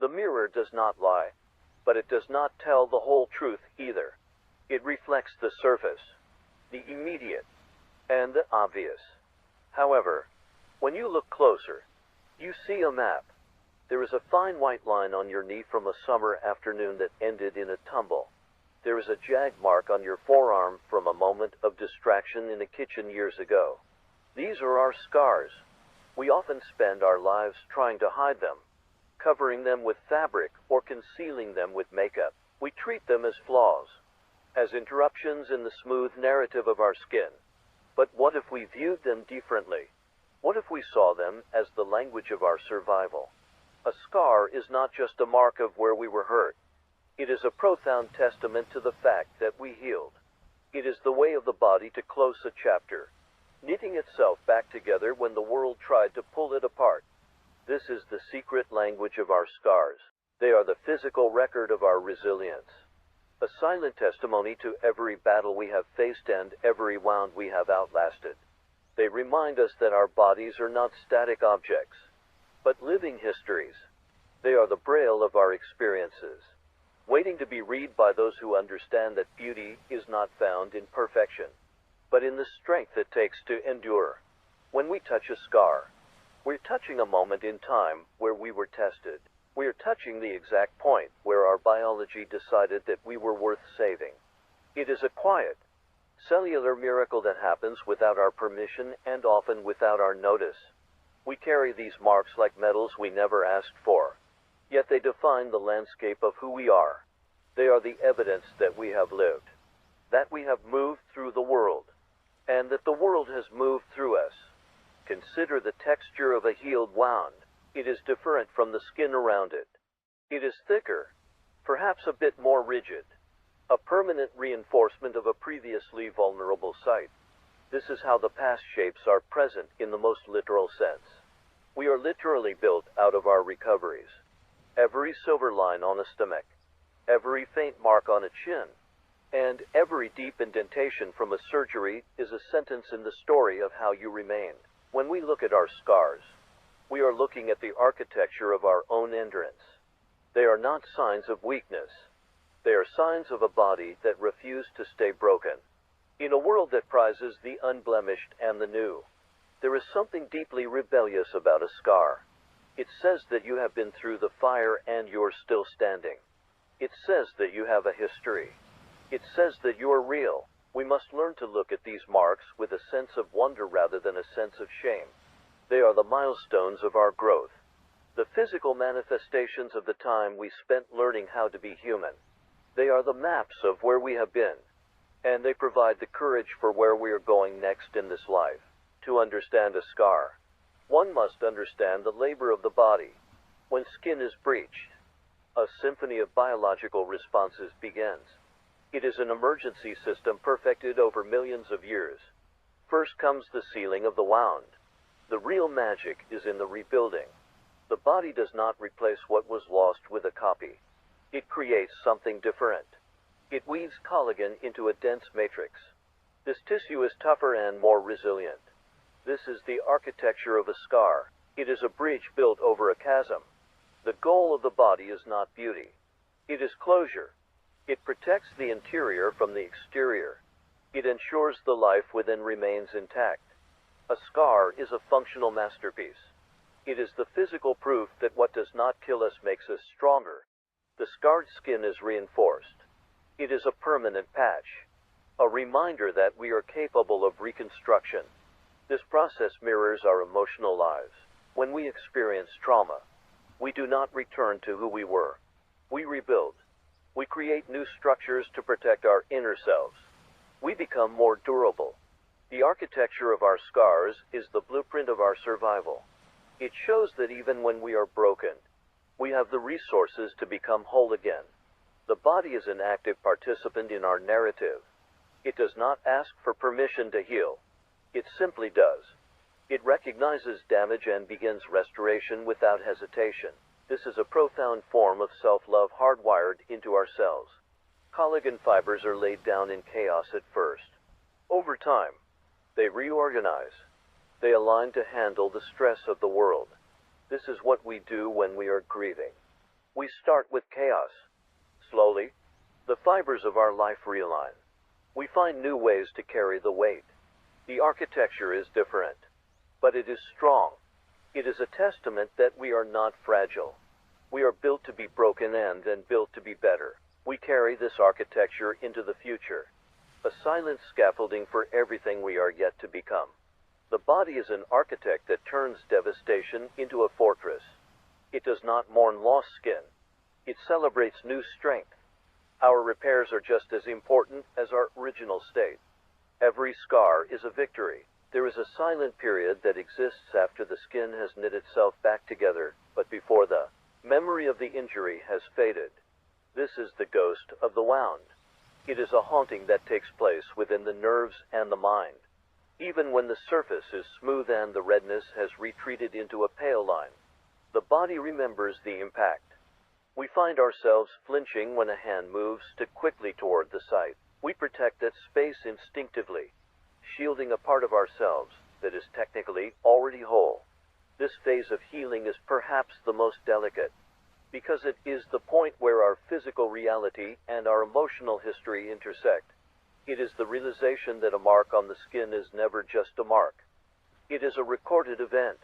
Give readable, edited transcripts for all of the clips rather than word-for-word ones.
The mirror does not lie, but it does not tell the whole truth either. It reflects the surface, the immediate, and the obvious. However, when you look closer, you see a map. There is a fine white line on your knee from a summer afternoon that ended in a tumble. There is a jag mark on your forearm from a moment of distraction in a kitchen years ago. These are our scars. We often spend our lives trying to hide them, covering them with fabric or concealing them with makeup. We treat them as flaws, as interruptions in the smooth narrative of our skin. But what if we viewed them differently? What if we saw them as the language of our survival? A scar is not just a mark of where we were hurt. It is a profound testament to the fact that we healed. It is the way of the body to close a chapter, knitting itself back together when the world tried to pull it apart. This is the secret language of our scars. They are the physical record of our resilience, a silent testimony to every battle we have faced and every wound we have outlasted. They remind us that our bodies are not static objects, but living histories. They are the braille of our experiences, waiting to be read by those who understand that beauty is not found in perfection, but in the strength it takes to endure. When we touch a scar, we're touching a moment in time where we were tested. We are touching the exact point where our biology decided that we were worth saving. It is a quiet, cellular miracle that happens without our permission and often without our notice. We carry these marks like medals we never asked for, yet they define the landscape of who we are. They are the evidence that we have lived, that we have moved through the world, and that the world has moved through us. Consider the texture of a healed wound. It is different from the skin around it. It is thicker, perhaps a bit more rigid, a permanent reinforcement of a previously vulnerable site. This is how the past shapes our present in the most literal sense. We are literally built out of our recoveries. Every silver line on a stomach, every faint mark on a chin, and every deep indentation from a surgery is a sentence in the story of how you remained. When we look at our scars, we are looking at the architecture of our own endurance. They are not signs of weakness. They are signs of a body that refused to stay broken. In a world that prizes the unblemished and the new, there is something deeply rebellious about a scar. It says that you have been through the fire and you're still standing. It says that you have a history. It says that you are real. We must learn to look at these marks with a sense of wonder rather than a sense of shame. They are the milestones of our growth, the physical manifestations of the time we spent learning how to be human. They are the maps of where we have been, and they provide the courage for where we are going next in this life. To understand a scar, one must understand the labor of the body. When skin is breached, a symphony of biological responses begins. It is an emergency system perfected over millions of years. First comes the sealing of the wound. The real magic is in the rebuilding. The body does not replace what was lost with a copy. It creates something different. It weaves collagen into a dense matrix. This tissue is tougher and more resilient. This is the architecture of a scar. It is a bridge built over a chasm. The goal of the body is not beauty. It is closure. It protects the interior from the exterior. It ensures the life within remains intact. A scar is a functional masterpiece. It is the physical proof that what does not kill us makes us stronger. The scarred skin is reinforced. It is a permanent patch, a reminder that we are capable of reconstruction. This process mirrors our emotional lives. When we experience trauma, we do not return to who we were. We rebuild. We create new structures to protect our inner selves. We become more durable. The architecture of our scars is the blueprint of our survival. It shows that even when we are broken, we have the resources to become whole again. The body is an active participant in our narrative. It does not ask for permission to heal. It simply does. It recognizes damage and begins restoration without hesitation. This is a profound form of self-love hardwired into our cells. Collagen fibers are laid down in chaos at first. Over time, they reorganize. They align to handle the stress of the world. This is what we do when we are grieving. We We start with chaos. Slowly, the fibers of our life realign. We find new ways to carry the weight. The architecture is different, but it is strong. It is a testament that we are not fragile. We are built to be broken and then built to be better. We carry this architecture into the future, a silent scaffolding for everything we are yet to become. The body is an architect that turns devastation into a fortress. It does not mourn lost skin. It celebrates new strength. Our repairs are just as important as our original state. Every scar is a victory. There is a silent period that exists after the skin has knit itself back together, but before the memory of the injury has faded. This is the ghost of the wound. It is a haunting that takes place within the nerves and the mind. Even when the surface is smooth and the redness has retreated into a pale line, the body remembers the impact. We find ourselves flinching when a hand moves too quickly toward the site. We protect that space instinctively, shielding a part of ourselves that is technically already whole. This phase of healing is perhaps the most delicate, because it is the point where our physical reality and our emotional history intersect. It is the realization that a mark on the skin is never just a mark. It is a recorded event.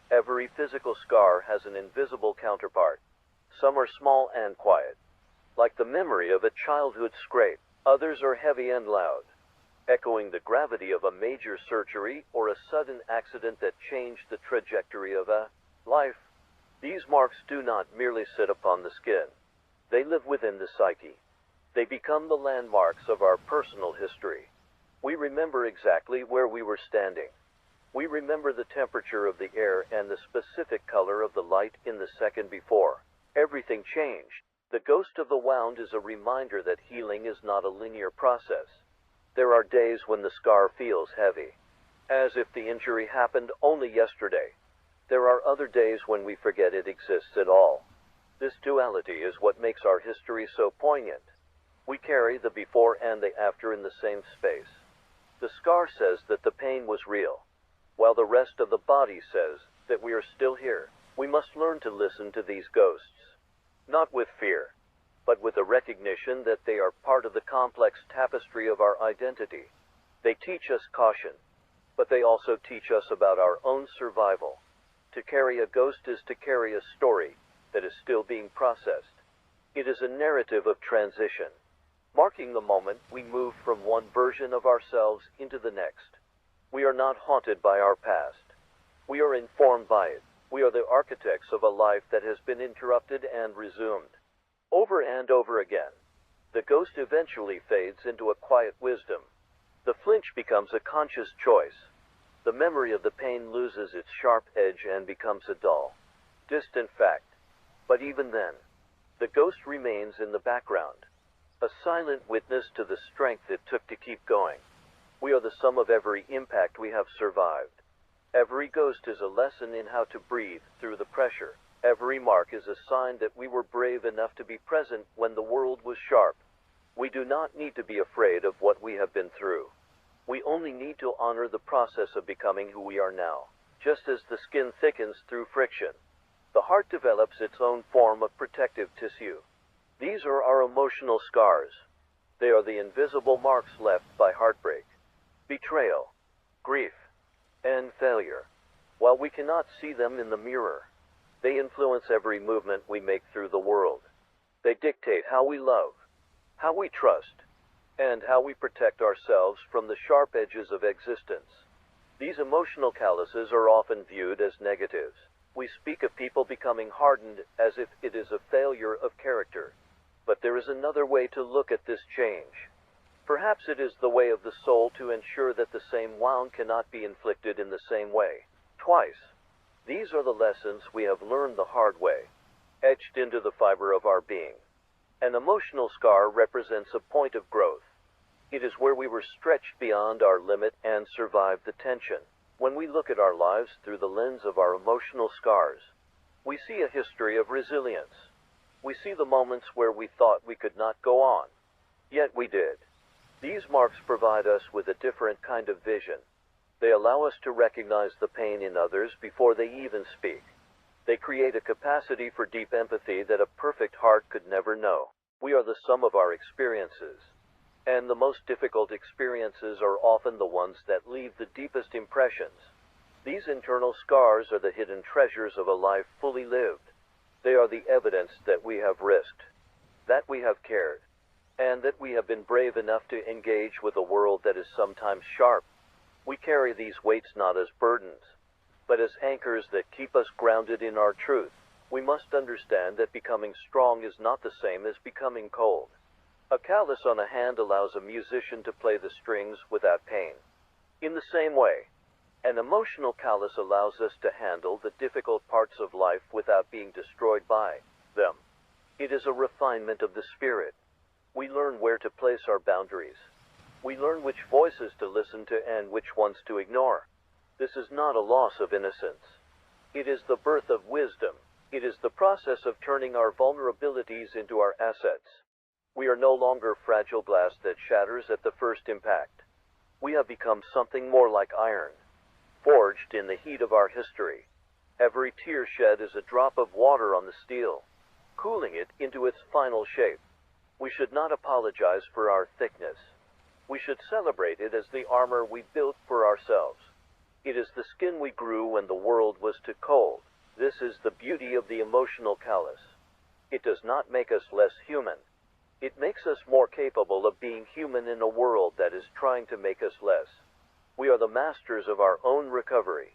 Every physical scar has an invisible counterpart. Some are small and quiet, like the memory of a childhood scrape. Others are heavy and loud, echoing the gravity of a major surgery or a sudden accident that changed the trajectory of a life. These marks do not merely sit upon the skin. They live within the psyche. They become the landmarks of our personal history. We remember exactly where we were standing. We remember the temperature of the air and the specific color of the light in the second before everything changed. The ghost of the wound is a reminder that healing is not a linear process. There are days when the scar feels heavy, as if the injury happened only yesterday. There are other days when we forget it exists at all. This duality is what makes our history so poignant. We carry the before and the after in the same space. The scar says that the pain was real, while the rest of the body says that we are still here. We must learn to listen to these ghosts, not with fear, but with a recognition that they are part of the complex tapestry of our identity. They teach us caution, but they also teach us about our own survival. To carry a ghost is to carry a story that is still being processed. It is a narrative of transition, marking the moment we move from one version of ourselves into the next. We are not haunted by our past. We are informed by it. We are the architects of a life that has been interrupted and resumed. Over and over again, the ghost eventually fades into a quiet wisdom. The flinch becomes a conscious choice. The memory of the pain loses its sharp edge and becomes a dull, distant fact. But even then, the ghost remains in the background, a silent witness to the strength it took to keep going. We are the sum of every impact we have survived. Every ghost is a lesson in how to breathe through the pressure. Every mark is a sign that we were brave enough to be present when the world was sharp. We do not need to be afraid of what we have been through. We only need to honor the process of becoming who we are now. Just as the skin thickens through friction, the heart develops its own form of protective tissue. These are our emotional scars. They are the invisible marks left by heartbreak, betrayal, grief, and failure. While we cannot see them in the mirror, they influence every movement we make through the world. They dictate how we love, how we trust, and how we protect ourselves from the sharp edges of existence. These emotional calluses are often viewed as negatives. We speak of people becoming hardened as if it is a failure of character. But there is another way to look at this change. Perhaps it is the way of the soul to ensure that the same wound cannot be inflicted in the same way, twice. These are the lessons we have learned the hard way, etched into the fiber of our being. An emotional scar represents a point of growth. It is where we were stretched beyond our limit and survived the tension. When we look at our lives through the lens of our emotional scars, we see a history of resilience. We see the moments where we thought we could not go on, yet we did. These marks provide us with a different kind of vision. They allow us to recognize the pain in others before they even speak. They create a capacity for deep empathy that a perfect heart could never know. We are the sum of our experiences. And the most difficult experiences are often the ones that leave the deepest impressions. These internal scars are the hidden treasures of a life fully lived. They are the evidence that we have risked, that we have cared, and that we have been brave enough to engage with a world that is sometimes sharp. We carry these weights not as burdens, but as anchors that keep us grounded in our truth. We must understand that becoming strong is not the same as becoming cold. A callus on a hand allows a musician to play the strings without pain. In the same way, an emotional callus allows us to handle the difficult parts of life without being destroyed by them. It is a refinement of the spirit. We learn where to place our boundaries. We learn which voices to listen to and which ones to ignore. This is not a loss of innocence. It is the birth of wisdom. It is the process of turning our vulnerabilities into our assets. We are no longer fragile glass that shatters at the first impact. We have become something more like iron, forged in the heat of our history. Every tear shed is a drop of water on the steel, cooling it into its final shape. We should not apologize for our thickness. We should celebrate it as the armor we built for ourselves. It is the skin we grew when the world was too cold. This is the beauty of the emotional callus. It does not make us less human. It makes us more capable of being human in a world that is trying to make us less. We are the masters of our own recovery.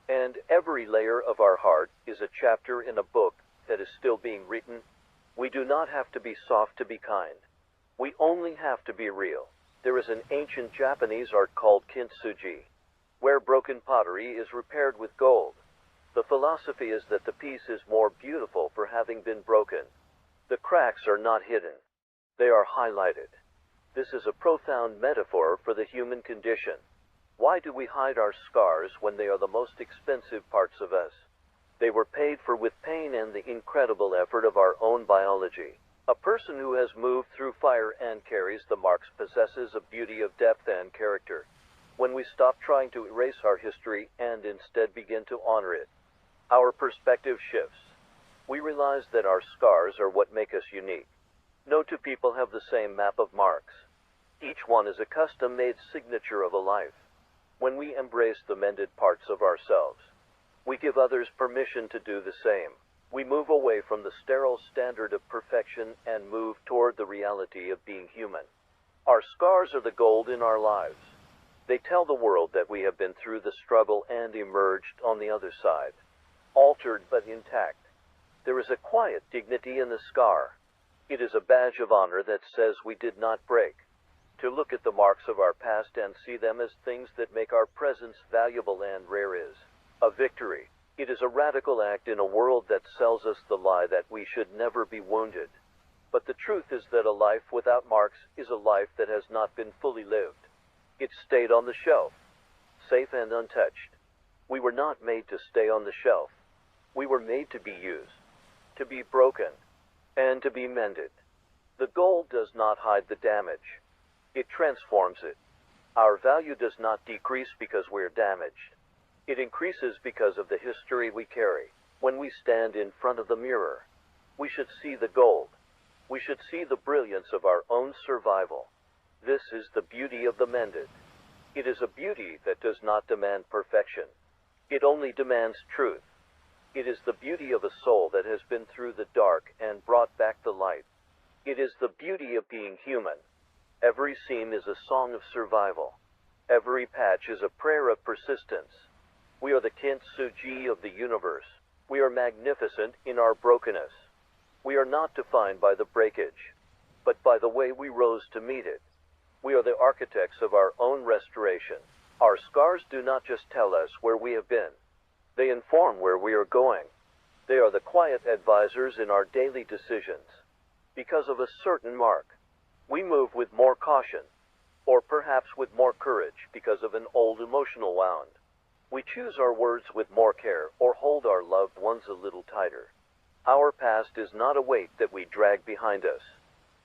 And every layer of our heart is a chapter in a book that is still being written. We do not have to be soft to be kind. We only have to be real. There is an ancient Japanese art called kintsugi, where broken pottery is repaired with gold. The philosophy is that the piece is more beautiful for having been broken. The cracks are not hidden. They are highlighted. This is a profound metaphor for the human condition. Why do we hide our scars when they are the most expensive parts of us? They were paid for with pain and the incredible effort of our own biology. A person who has moved through fire and carries the marks possesses a beauty of depth and character. When we stop trying to erase our history and instead begin to honor it, our perspective shifts. We realize that our scars are what make us unique. No two people have the same map of marks. Each one is a custom-made signature of a life. When we embrace the mended parts of ourselves, we give others permission to do the same. We move away from the sterile standard of perfection and move toward the reality of being human. Our scars are the gold in our lives. They tell the world that we have been through the struggle and emerged on the other side, altered but intact. There is a quiet dignity in the scar. It is a badge of honor that says we did not break. To look at the marks of our past and see them as things that make our presence valuable and rare is a victory. It is a radical act in a world that sells us the lie that we should never be wounded. But the truth is that a life without marks is a life that has not been fully lived. It stayed on the shelf, safe and untouched. We were not made to stay on the shelf. We were made to be used, to be broken, and to be mended. The gold does not hide the damage. It transforms it. Our value does not decrease because we're damaged. It increases because of the history we carry. When we stand in front of the mirror, we should see the gold. We should see the brilliance of our own survival. This is the beauty of the mended. It is a beauty that does not demand perfection. It only demands truth. It is the beauty of a soul that has been through the dark and brought back the light. It is the beauty of being human. Every seam is a song of survival. Every patch is a prayer of persistence. We are the kintsugi of the universe. We are magnificent in our brokenness. We are not defined by the breakage, but by the way we rose to meet it. We are the architects of our own restoration. Our scars do not just tell us where we have been. They inform where we are going. They are the quiet advisors in our daily decisions. Because of a certain mark, we move with more caution, or perhaps with more courage because of an old emotional wound. We choose our words with more care or hold our loved ones a little tighter. Our past is not a weight that we drag behind us.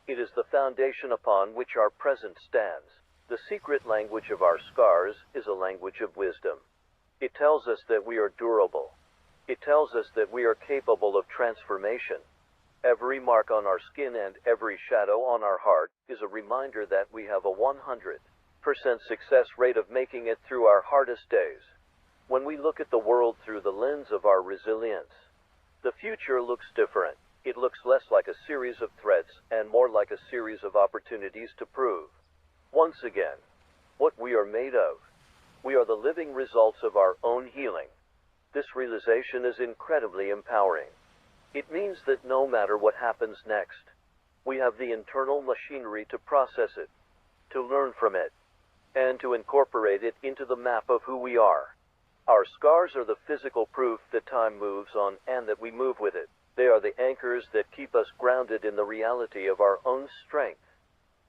It is the foundation upon which our present stands. The secret language of our scars is a language of wisdom. It tells us that we are durable, It tells us that we are capable of transformation. Every mark on our skin and every shadow on our heart is a reminder that we have a 100% success rate of making it through our hardest days. When we look at the world through the lens of our resilience, the future looks different. It looks less like a series of threats and more like a series of opportunities to prove, once again, what we are made of. We are the living results of our own healing. This realization is incredibly empowering. It means that no matter what happens next, we have the internal machinery to process it, to learn from it, and to incorporate it into the map of who we are. Our scars are the physical proof that time moves on and that we move with it. They are the anchors that keep us grounded in the reality of our own strength.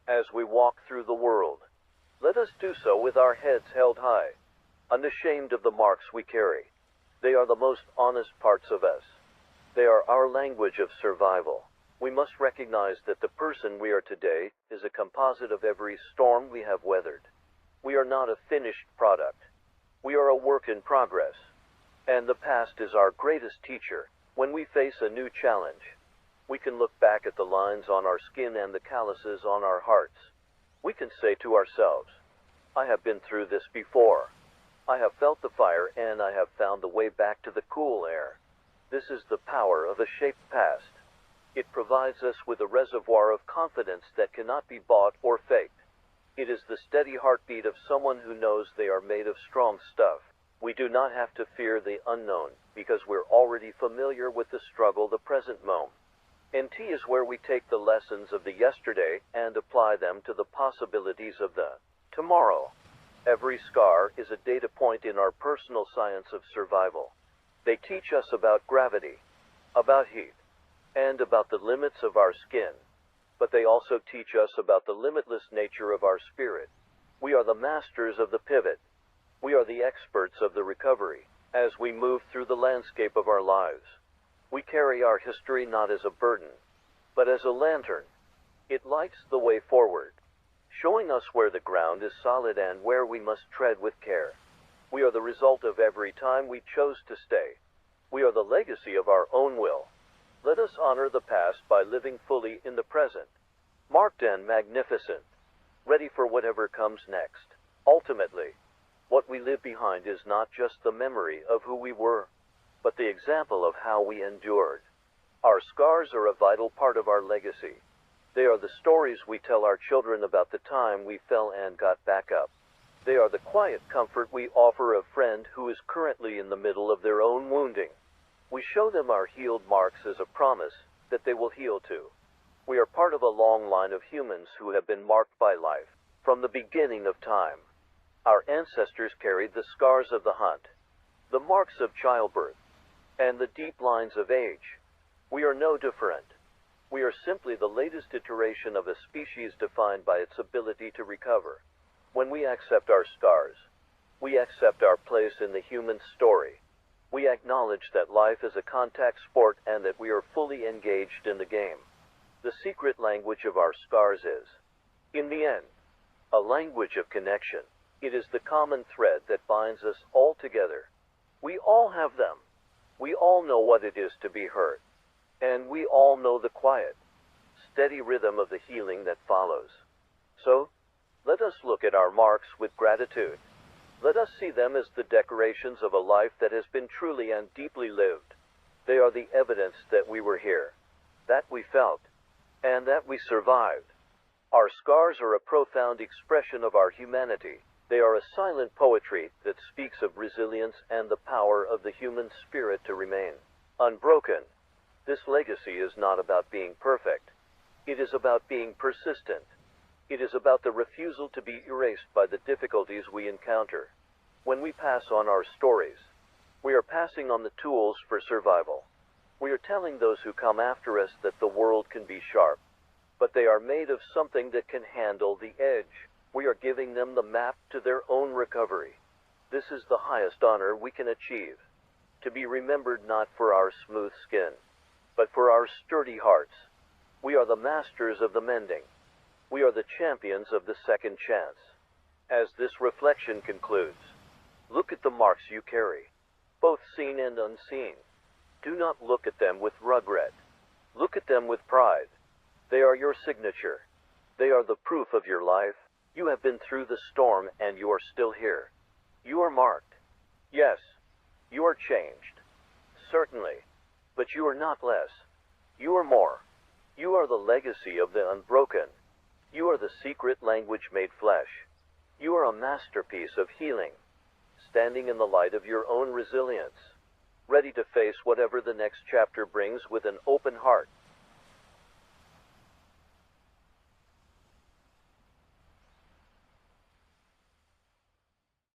As we walk through the world, let us do so with our heads held high, unashamed of the marks we carry. They are the most honest parts of us. They are our language of survival. We must recognize that the person we are today is a composite of every storm we have weathered. We are not a finished product. We are a work in progress. And the past is our greatest teacher. When we face a new challenge, we can look back at the lines on our skin and the calluses on our hearts. We can say to ourselves, I have been through this before. I have felt the fire and I have found the way back to the cool air. This is the power of a shaped past. It provides us with a reservoir of confidence that cannot be bought or faked. It is the steady heartbeat of someone who knows they are made of strong stuff. We do not have to fear the unknown, because we're already familiar with the struggle the present moment. T is where we take the lessons of the yesterday and apply them to the possibilities of the tomorrow. Every scar is a data point in our personal science of survival. They teach us about gravity, about heat, and about the limits of our skin. But they also teach us about the limitless nature of our spirit. We are the masters of the pivot. We are the experts of the recovery. As we move through the landscape of our lives, we carry our history not as a burden, but as a lantern. It lights the way forward, showing us where the ground is solid and where we must tread with care. We are the result of every time we chose to stay. We are the legacy of our own will. Let us honor the past by living fully in the present, marked and magnificent, ready for whatever comes next. Ultimately, what we leave behind is not just the memory of who we were, but the example of how we endured. Our scars are a vital part of our legacy. They are the stories we tell our children about the time we fell and got back up. They are the quiet comfort we offer a friend who is currently in the middle of their own wounding. We show them our healed marks as a promise that they will heal too. We are part of a long line of humans who have been marked by life from the beginning of time. Our ancestors carried the scars of the hunt, the marks of childbirth, and the deep lines of age. We are no different. We are simply the latest iteration of a species defined by its ability to recover. When we accept our scars, we accept our place in the human story. We acknowledge that life is a contact sport and that we are fully engaged in the game. The secret language of our scars is, in the end, a language of connection. It is the common thread that binds us all together. We all have them. We all know what it is to be hurt. And we all know the quiet, steady rhythm of the healing that follows. So, let us look at our marks with gratitude. Let us see them as the decorations of a life that has been truly and deeply lived. They are the evidence that we were here, that we felt, and that we survived. Our scars are a profound expression of our humanity. They are a silent poetry that speaks of resilience and the power of the human spirit to remain unbroken. This legacy is not about being perfect. It is about being persistent. It is about the refusal to be erased by the difficulties we encounter. When we pass on our stories, we are passing on the tools for survival. We are telling those who come after us that the world can be sharp, but they are made of something that can handle the edge. We are giving them the map to their own recovery. This is the highest honor we can achieve, to be remembered not for our smooth skin, but for our sturdy hearts. We are the masters of the mending. We are the champions of the second chance. As this reflection concludes, look at the marks you carry, both seen and unseen. Do not look at them with regret. Look at them with pride. They are your signature. They are the proof of your life. You have been through the storm and you are still here. You are marked. Yes, you are changed. Certainly. But you are not less. You are more. You are the legacy of the unbroken. You are the secret language made flesh. You are a masterpiece of healing, standing in the light of your own resilience, ready to face whatever the next chapter brings with an open heart.